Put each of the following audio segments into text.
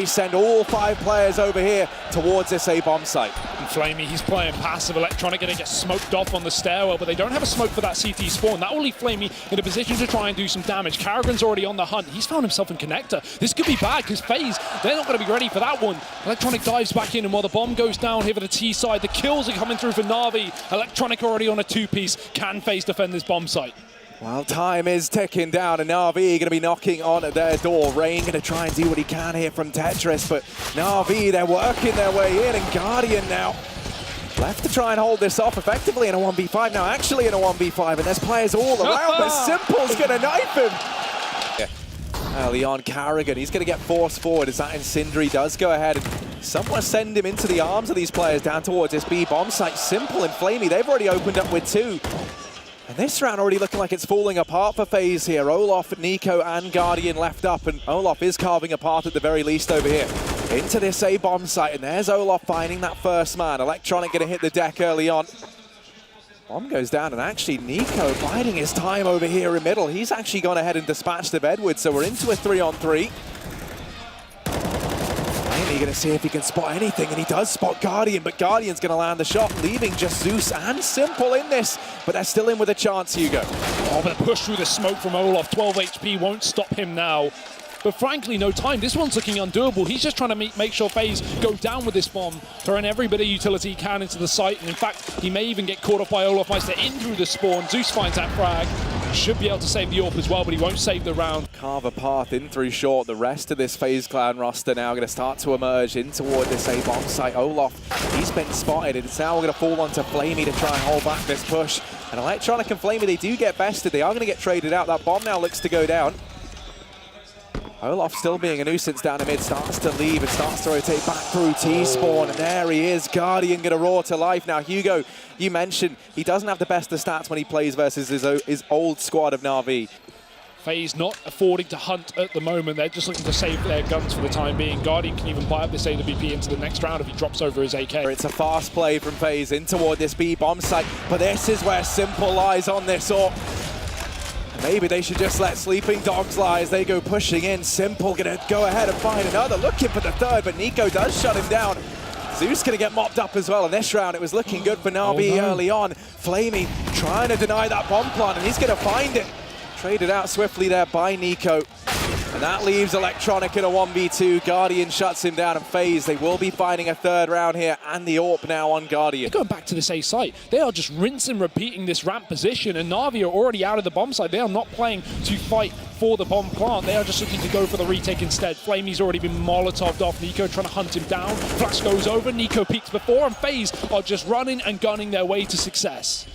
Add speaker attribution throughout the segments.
Speaker 1: send all 5 players over here towards this A bomb site.
Speaker 2: And Flamey, he's playing passive. Electronic going to get smoked off on the stairwell, but they don't have a smoke for that CT spawn. That will leave Flamey in a position to try and do some damage. Karrigan's already on the hunt. He's found himself in connector. This could be bad because FaZe, they're not going to be ready for that one. Electronic dives back in, and while the bomb goes down here for the T side, the kills are coming through for NaVi. Electronic already on a 2-piece. Can FaZe defend this bomb site?
Speaker 1: Well, time is ticking down, and NaVi going to be knocking on their door. Rain going to try and do what he can here from Tetris, but NaVi, they're working their way in, and Guardian now left to try and hold this off effectively in a 1v5. Now actually in a 1v5, and there's players all around, but Simple's going to knife him. Early on, Karrigan, he's going to get forced forward as that Incendiary does go ahead and somewhat send him into the arms of these players down towards this B bomb site. Simple and Flamey, they've already opened up with 2. And this round already looking like it's falling apart for FaZe here. Olaf, Nico, and Guardian left up, and Olaf is carving apart at the very least over here. Into this A bomb site, and there's Olaf finding that first man. Electronic going to hit the deck early on. Bomb goes down, and actually Nico biding his time over here in middle. He's actually gone ahead and dispatched of Edwards, so we're into a 3-on-3. Flamey going to see if he can spot anything, and he does spot Guardian, but Guardian's going to land the shot, leaving just Zeus and Simple in this, but they're still in with a chance, Hugo.
Speaker 2: Oh, but a push through the smoke from Olaf. 12 HP won't stop him now. But frankly, no time. This one's looking undoable. He's just trying to make sure FaZe go down with this bomb, throwing every bit of utility he can into the site. And in fact, he may even get caught off by Olaf Meister in through the spawn. Zeus finds that frag. Should be able to save the AWP as well, but he won't save the round.
Speaker 1: Carve a path in through short. The rest of this FaZe Clan roster now going to start to emerge in toward this A bomb site. Olaf, he's been spotted. It's now going to fall onto Flamey to try and hold back this push. And Electronic and Flamey, they do get bested. They are going to get traded out. That bomb now looks to go down. Olaf still being a nuisance down the mid, starts to leave and starts to rotate back through T-spawn, and there he is, Guardian going to roar to life. Now, Hugo, you mentioned he doesn't have the best of stats when he plays versus his old squad of NaVi.
Speaker 2: FaZe not affording to hunt at the moment. They're just looking to save their guns for the time being. Guardian can even buy up this AWP into the next round if he drops over his AK.
Speaker 1: It's a fast play from FaZe in toward this B bomb site, but this is where Simple lies on this AWP. Maybe they should just let Sleeping Dogs lie as they go pushing in. Simple going to go ahead and find another, looking for the third, but Nico does shut him down. Zeus going to get mopped up as well in this round. It was looking good for NaVi early on. Flamey trying to deny that bomb plant, and he's going to find it. Traded out swiftly there by Nico. And that leaves Electronic in a 1v2. Guardian shuts him down, and FaZe, they will be finding a third round here, and the AWP now on Guardian.
Speaker 2: Going back to this A site, they are just rinsing, repeating this ramp position, and NaVi are already out of the bomb site. They are not playing to fight for the bomb plant. They are just looking to go for the retake instead. Flamey's already been molotoved off. Nico trying to hunt him down. Flash goes over, Nico peeks before, and FaZe are just running and gunning their way to success.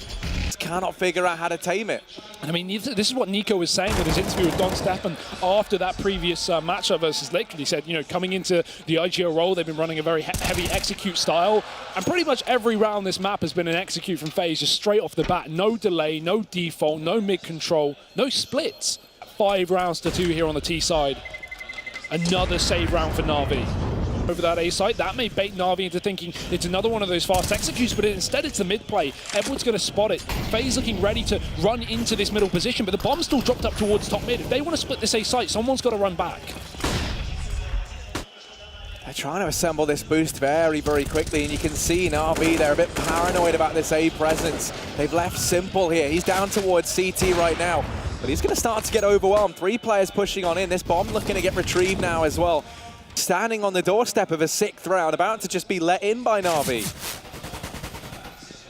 Speaker 1: Cannot figure out how to tame it.
Speaker 2: And I mean, this is what Nico was saying with his interview with Don Steffen after that previous matchup versus Liquid. He said, you know, coming into the IGO role, they've been running a very heavy execute style, and pretty much every round this map has been an execute from FaZe, just straight off the bat. No delay, no default, no mid control, no splits. 5 rounds to 2 here on the T side. Another save round for NaVi. Over that A site, that may bait NaVi into thinking it's another one of those fast executes, but instead it's the mid play. Edwards going to spot it. FaZe looking ready to run into this middle position, but the bomb's still dropped up towards top mid. If they want to split this A site, someone's got to run back.
Speaker 1: They're trying to assemble this boost very, very quickly, and you can see NaVi, they're a bit paranoid about this A presence. They've left Simple here. He's down towards CT right now, but he's going to start to get overwhelmed. 3 players pushing on in. This bomb looking to get retrieved now as well. Standing on the doorstep of a 6th round, about to just be let in by NaVi.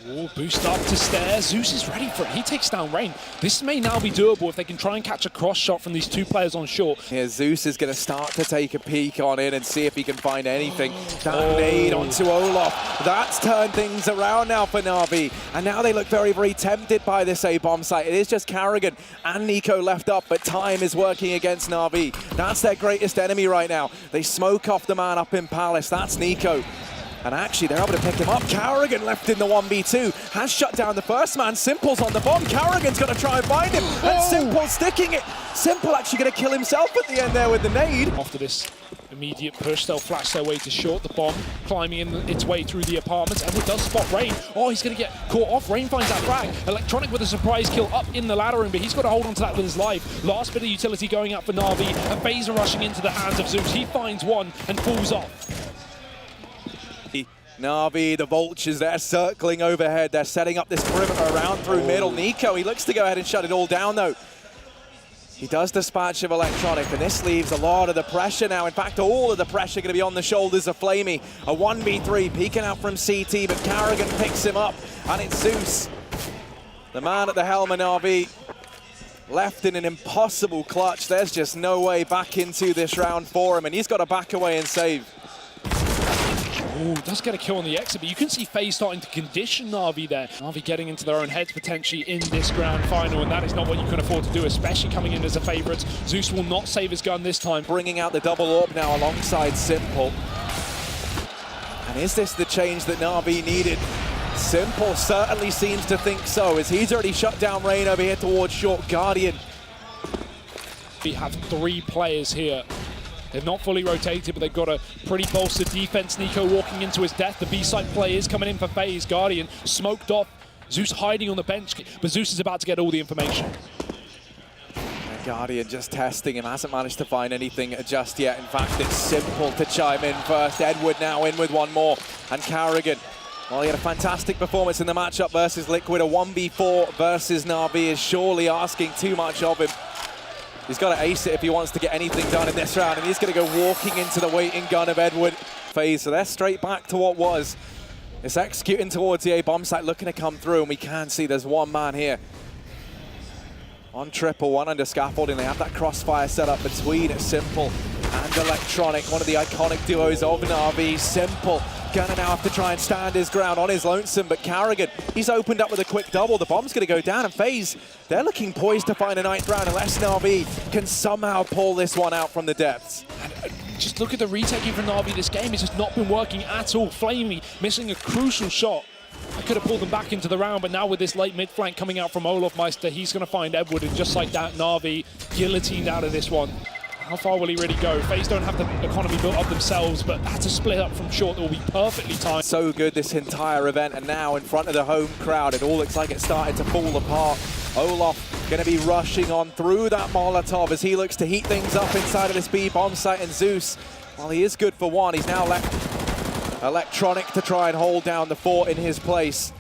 Speaker 2: Oh, boost up to stairs. Zeus is ready for it. He takes down Rain. This may now be doable if they can try and catch a cross shot from these 2 players on short.
Speaker 1: Here, Zeus is going to start to take a peek on it and see if he can find anything. That nade onto Olaf. That's turned things around now for NaVi. And now they look very, very tempted by this A-bomb site. It is just Karrigan and Nico left up, but time is working against NaVi. That's their greatest enemy right now. They smoke off the man up in Palace. That's Nico. And actually, they're able to pick him up. Karrigan left in the 1v2. Has shut down the first man. Simple's on the bomb. Karrigan's going to try and find him. And Simple sticking it. Simple actually going to kill himself at the end there with the nade.
Speaker 2: After this Immediate push, they'll flash their way to short. The bomb climbing in its way through the apartments. Edward does spot Rain. Oh, he's going to get caught off. Rain finds that frag. Electronic with a surprise kill up in the ladder room, but he's got to hold on to that with his life. Last bit of utility going out for NaVi. And FaZe are rushing into the hands of Zeus. He finds one and falls off.
Speaker 1: NaVi, the Vultures, they're circling overhead. They're setting up this perimeter around through middle. Nico, he looks to go ahead and shut it all down, though. He does dispatch of Electronic, and this leaves a lot of the pressure now. In fact, all of the pressure going to be on the shoulders of Flamey. A 1v3 peeking out from CT, but Carrigan picks him up, and it's Zeus. The man at the helm of NaVi left in an impossible clutch. There's just no way back into this round for him, and he's got to back away and save.
Speaker 2: Oh, does get a kill on the exit, but you can see FaZe starting to condition NaVi there. NaVi getting into their own heads potentially in this grand final, and that is not what you can afford to do, especially coming in as a favourite. Zeus will not save his gun this time.
Speaker 1: Bringing out the double orb now alongside Simple. And is this the change that NaVi needed? Simple certainly seems to think so, as he's already shut down Rain over here towards short. Guardian.
Speaker 2: We have 3 players here. They've not fully rotated, but they've got a pretty bolstered defense. Nico walking into his death. The B-side player is coming in for FaZe. Guardian smoked off. Zeus hiding on the bench, but Zeus is about to get all the information.
Speaker 1: And Guardian just testing him, hasn't managed to find anything just yet. In fact, it's Simple to chime in first. Edward now in with one more, and Carrigan. Well, he had a fantastic performance in the matchup versus Liquid. A 1v4 versus NaVi is surely asking too much of him. He's got to ace it if he wants to get anything done in this round, and he's going to go walking into the waiting gun of Edward. FaZe, so they're straight back to what was. It's executing towards the A bomb site, looking to come through, and we can see there's one man here. On triple, one under scaffolding. They have that crossfire set up between Simple and Electronic, one of the iconic duos of NaVi. Simple gonna now have to try and stand his ground on his lonesome, but Carrigan, he's opened up with a quick double. The bomb's gonna go down, and FaZe, they're looking poised to find a 9th round unless NaVi can somehow pull this one out from the depths.
Speaker 2: And just look at the retaking from NaVi this game. It's just not been working at all. Flamey missing a crucial shot. I could have pulled them back into the round, but now with this late mid flank coming out from Olaf Meister, he's going to find Edward, and just like that, NaVi guillotined out of this one. How far will he really go? FaZe don't have the economy built up themselves, but that's a split up from short that will be perfectly timed.
Speaker 1: So good this entire event, and now in front of the home crowd, it all looks like it's starting to fall apart. Olaf going to be rushing on through that Molotov as he looks to heat things up inside of this B bomb site, and Zeus, well, he is good for one. He's now left Electronic to try and hold down the fort in his place.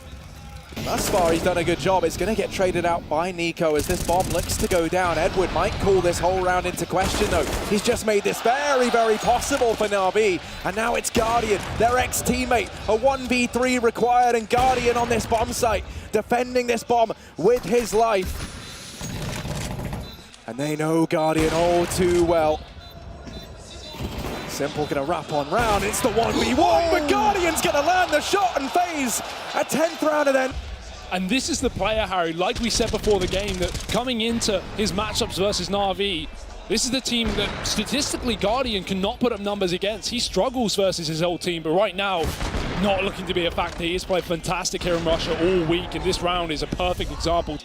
Speaker 1: Thus far, he's done a good job. It's going to get traded out by Nico as this bomb looks to go down. Edward might call this whole round into question, though. He's just made this very, very possible for NaVi. And now it's Guardian, their ex-teammate. A 1v3 required, and Guardian on this bomb site, defending this bomb with his life. And they know Guardian all too well. Simple gonna wrap on round. It's the 1v1, but Guardian's gonna land the shot, and FaZe a 10th rounder then.
Speaker 2: And this is the player, Harry, like we said before the game, that coming into his matchups versus NaVi, this is the team that statistically Guardian cannot put up numbers against. He struggles versus his old team, but right now, not looking to be a factor. He has played fantastic here in Russia all week, and this round is a perfect example.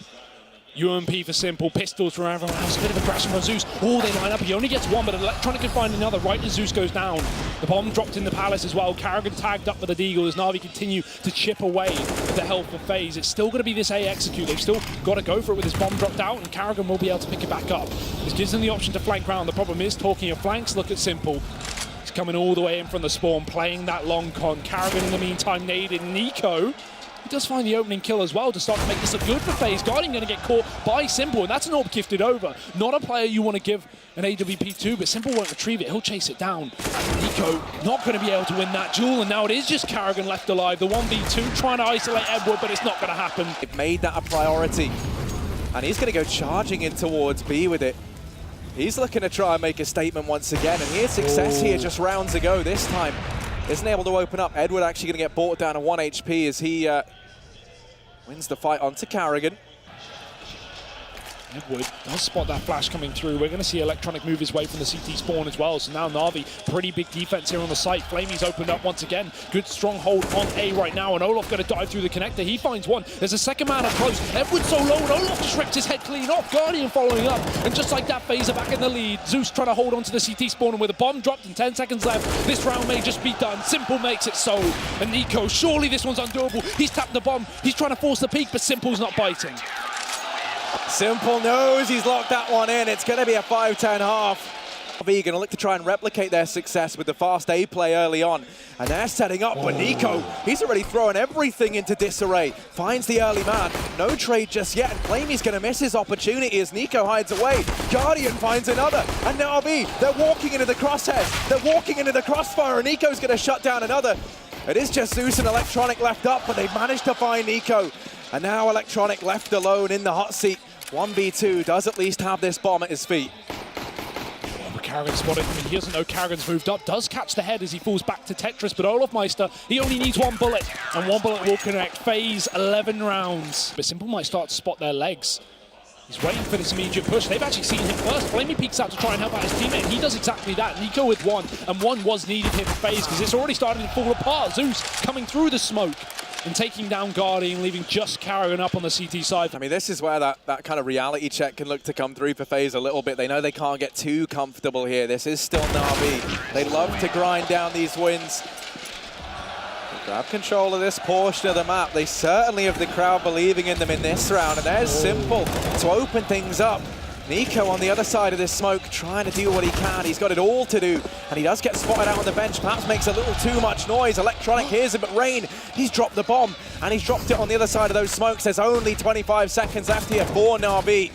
Speaker 2: UMP for Simple, pistols from everyone else, a bit of aggression from Zeus. Oh, they line up, he only gets one, but Electronic can find another right as Zeus goes down. The bomb dropped in the Palace as well. Carrigan tagged up with the Deagle as NaVi continue to chip away with the help of FaZe. It's still going to be this A execute. They've still got to go for it with his bomb dropped out, and Carrigan will be able to pick it back up. This gives them the option to flank round. The problem is, talking of flanks, look at Simple. He's coming all the way in from the spawn, playing that long con. Carrigan in the meantime naded Nico. He does find the opening kill as well to start to make this look good for FaZe. Guardian going to get caught by Simple, and that's an orb gifted over. Not a player you want to give an AWP to, but Simple won't retrieve it. He'll chase it down. Nico not going to be able to win that duel, and now it is just Carrigan left alive. The 1v2 trying to isolate Edward, but it's not going to happen.
Speaker 1: They've made that a priority, and he's going to go charging in towards B with it. He's looking to try and make a statement once again, and he had success here just rounds ago. This time isn't able to open up. Edward actually going to get brought down to 1 HP as he wins the fight onto Carrigan.
Speaker 2: Edward does spot that flash coming through. We're going to see Electronic move his way from the CT spawn as well. So now NaVi, pretty big defense here on the site. Flamey's opened up once again. Good stronghold on A right now, and Olof going to dive through the connector. He finds one. There's a second man up close. Edward's so low, and Olof just ripped his head clean off. Guardian following up, and just like that, FaZe are back in the lead. Zeus trying to hold on to the CT spawn, and with a bomb dropped and 10 seconds left, this round may just be done. Simple makes it so. And Nico, surely this one's undoable. He's tapped the bomb. He's trying to force the peak, but Simple's not biting.
Speaker 1: Simple knows he's locked that one in. It's going to be a 5-10 half. NaVi going to look to try and replicate their success with the fast A play early on. And they're setting up, but Nico, he's already throwing everything into disarray. Finds the early man. No trade just yet, and Flamey's going to miss his opportunity as Nico hides away. Guardian finds another, and NaVi, they're walking into the crosshairs. They're walking into the crossfire, and Nico's going to shut down another. It is just Zeus and Electronic left up, but they've managed to find Nico. And now Electronic left alone in the hot seat. 1v2 does at least have this bomb at his feet.
Speaker 2: Karrigan spotted him, and he doesn't know Karrigan's moved up. Does catch the head as he falls back to Tetris, but Olofmeister, he only needs one bullet, and one bullet will connect. FaZe 11 rounds. But Simple might start to spot their legs. He's waiting for this immediate push. They've actually seen him first. Flamey peeks out to try and help out his teammate, and he does exactly that. Nico with one, and one was needed here for FaZe because it's already starting to fall apart. Zeus coming through the smoke and taking down Guardian, leaving just Karrigan up on the CT side.
Speaker 1: I mean, this is where that kind of reality check can look to come through for FaZe a little bit. They know they can't get too comfortable here. This is still NaVi. They love to grind down these wins. Grab control of this portion of the map. They certainly have the crowd believing in them in this round, and there's Simple to open things up. Nico on the other side of this smoke trying to do what he can. He's got it all to do, and he does get spotted out on the bench. Perhaps makes a little too much noise. Electronic hears him, but Rain, he's dropped the bomb, and he's dropped it on the other side of those smokes. There's only 25 seconds left here for NaVi.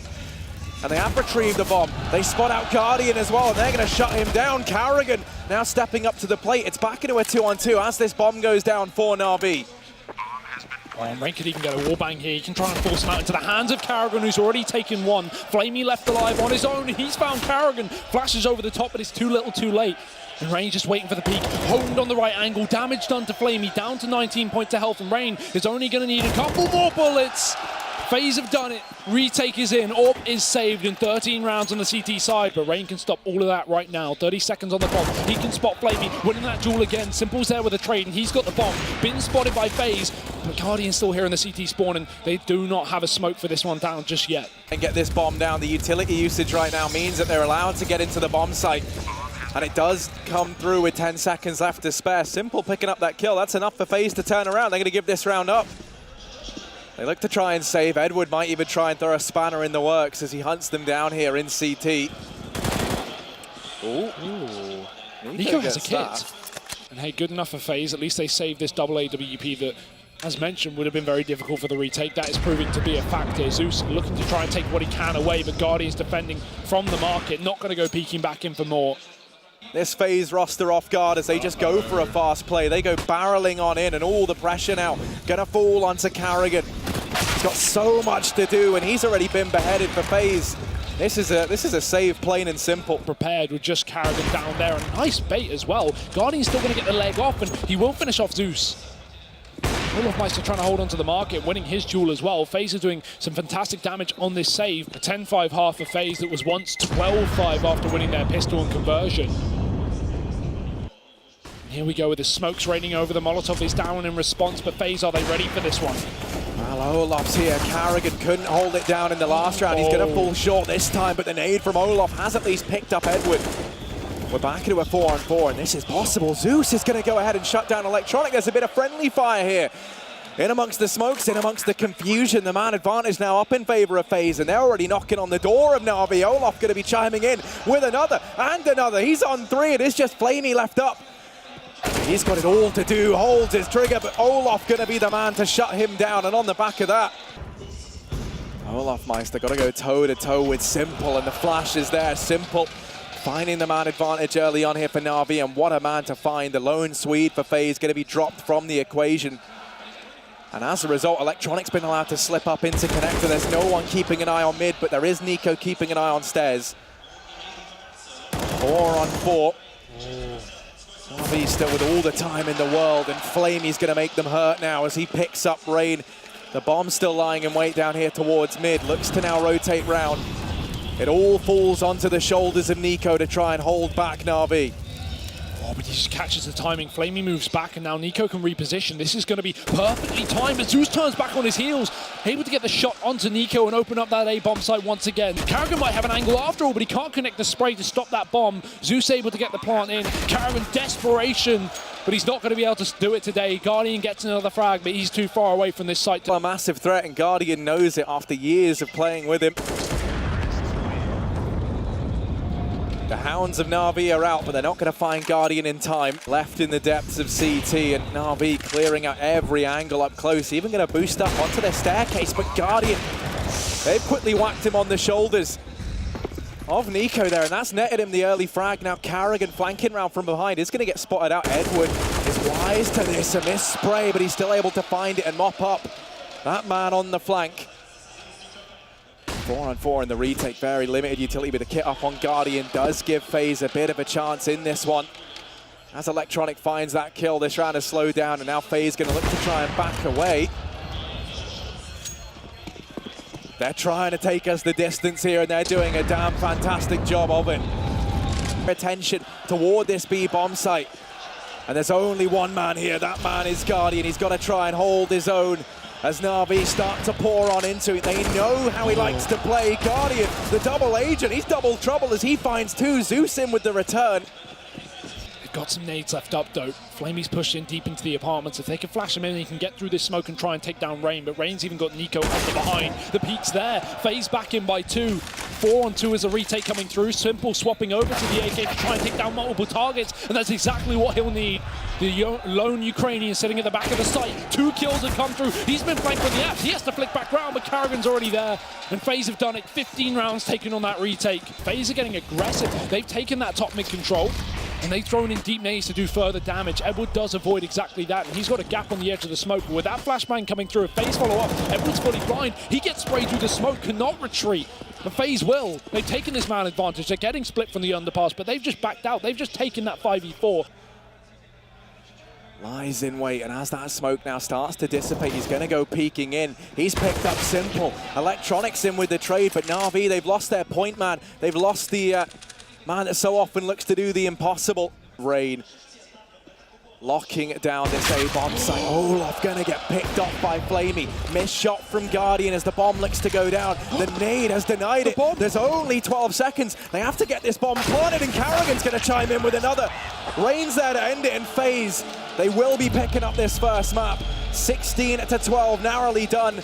Speaker 1: And they have retrieved the bomb. They spot out Guardian as well, and they're going to shut him down. Karrigan now stepping up to the plate. It's back into a 2-on-2 as this bomb goes down for NaVi.
Speaker 2: Rain could even get a wallbang here. He can try and force him out into the hands of Karrigan, who's already taken one. Flamey left alive on his own. He's found Karrigan. Flashes over the top, but it's too little too late. And Rain just waiting for the peak. Honed on the right angle. Damage done to Flamey. Down to 19 points of health. And Rain is only going to need a couple more bullets. FaZe have done it. Retake is in. AWP is saved in 13 rounds on the CT side, but Rain can stop all of that right now. 30 seconds on the bomb. He can spot Flamey, winning that duel again. Simple's there with a trade, and he's got the bomb. Been spotted by FaZe, but Guardian's still here in the CT spawn, and they do not have a smoke for this one down just yet.
Speaker 1: And get this bomb down. The utility usage right now means that they're allowed to get into the bomb site. And it does come through with 10 seconds left to spare. Simple picking up that kill. That's enough for FaZe to turn around. They're going to give this round up. They look to try and save. Edward might even try and throw a spanner in the works as he hunts them down here in CT. Ooh.
Speaker 2: Nico has a kit. And hey, good enough for FaZe. At least they saved this double AWP that, as mentioned, would have been very difficult for the retake. That is proving to be a factor. Zeus looking to try and take what he can away, but Guardian's defending from the market. Not going to go peeking back in for more.
Speaker 1: This FaZe roster off guard as they just go for a fast play. They go barreling on in, and all the pressure now gonna fall onto Karrigan. He's got so much to do, and he's already been beheaded for FaZe. This is a save, plain and simple.
Speaker 2: Prepared with just Karrigan down there, and nice bait as well. Guardian's still gonna get the leg off, and he will finish off Zeus. Olofmeister trying to hold on to the market, winning his duel as well. FaZe is doing some fantastic damage on this save. A 10-5 half for FaZe that was once 12-5 after winning their pistol and conversion. Here we go with the smokes raining over. The Molotov is down in response, but FaZe, are they ready for this one?
Speaker 1: Well, Olof's here. Karrigan couldn't hold it down in the last round. He's going to fall short this time, but the nade from Olof has at least picked up Edward. We're back into a 4-on-4, and this is possible. Zeus is going to go ahead and shut down Electronic. There's a bit of friendly fire here. In amongst the smokes, in amongst the confusion, the man advantage now up in favor of FaZe, and they're already knocking on the door of NaVi. Olof going to be chiming in with another and another. He's on 3. It is just Flamey left up. He's got it all to do, holds his trigger, but Olof going to be the man to shut him down, and on the back of that, Olofmeister got to go toe-to-toe with Simple, and the flash is there. Simple finding the man advantage early on here for NaVi, and what a man to find. The lone Swede for FaZe going to be dropped from the equation. And as a result, Electronic's been allowed to slip up into connector. There's no one keeping an eye on mid, but there is Nico keeping an eye on stairs. 4-on-4. NaVi still with all the time in the world, and Flamey's going to make them hurt now as he picks up Rain The bomb's still lying in wait down here towards mid. Looks to now rotate round. It all falls onto the shoulders of NiKo to try and hold back NaVi.
Speaker 2: Oh, but he just catches the timing. Flamey moves back, and now NiKo can reposition. This is going to be perfectly timed, but Zeus turns back on his heels, able to get the shot onto NiKo and open up that A-bomb site once again. Karrigan might have an angle after all, but he can't connect the spray to stop that bomb. Zeus able to get the plant in. Karrigan, desperation, but he's not going to be able to do it today. Guardian gets another frag, but he's too far away from this site.
Speaker 1: A massive threat, and Guardian knows it after years of playing with him. The hounds of NaVi are out, but they're not going to find Guardian in time. Left in the depths of CT, and NaVi clearing out every angle up close. Even going to boost up onto their staircase, but Guardian, they've quickly whacked him on the shoulders of NiKo there, and that's netted him the early frag. Now Karrigan flanking round from behind is going to get spotted out. Edward is wise to this, a missed spray, but he's still able to find it and mop up that man on the flank. 4-on-4 in the retake, very limited utility, but the kit up on Guardian does give FaZe a bit of a chance in this one. As Electronic finds that kill, this round has slowed down, and now FaZe going to look to try and back away. They're trying to take us the distance here, and they're doing a damn fantastic job of it. Attention toward this B bomb site, and there's only one man here. That man is Guardian. He's got to try and hold his own as NaVi start to pour on into it. They know how he likes to play. Guardian, the double agent, he's double trouble as he finds two. Zeus in with the return.
Speaker 2: They've got some nades left up though. Flamey's pushed in deep into the apartments. If they can flash him in, he can get through this smoke and try and take down Rain, but Rain's even got NiKo under behind. The peek's there. FaZe back in by 2. 4-on-2 is a retake coming through. Simple swapping over to the AK to try and take down multiple targets, and that's exactly what he'll need. The lone Ukrainian sitting at the back of the site. 2 kills have come through. He's been flanked from the apps. He has to flick back round, but Karrigan's already there. And FaZe have done it. 15 rounds taken on that retake. FaZe are getting aggressive. They've taken that top mid control, and they've thrown in deep nades to do further damage. Edward does avoid exactly that, and he's got a gap on the edge of the smoke. But with that flashbang coming through, if FaZe follow up, Edward's fully blind. He gets sprayed through the smoke, cannot retreat. But FaZe will. They've taken this man advantage. They're getting split from the underpass, but they've just backed out. They've just taken that 5v4.
Speaker 1: Lies in wait, and as that smoke now starts to dissipate, he's going to go peeking in. He's picked up Simple. Electronics in with the trade, but NaVi, they've lost their point man. They've lost the man that so often looks to do the impossible. Rain locking down this A-bomb site. Olaf going to get picked off by Flamey. Missed shot from Guardian as the bomb looks to go down. The nade has denied it. There's only 12 seconds. They have to get this bomb planted, and Karrigan's going to chime in with another. Rain's there to end it in FaZe. They will be picking up this first map. 16-12, narrowly done.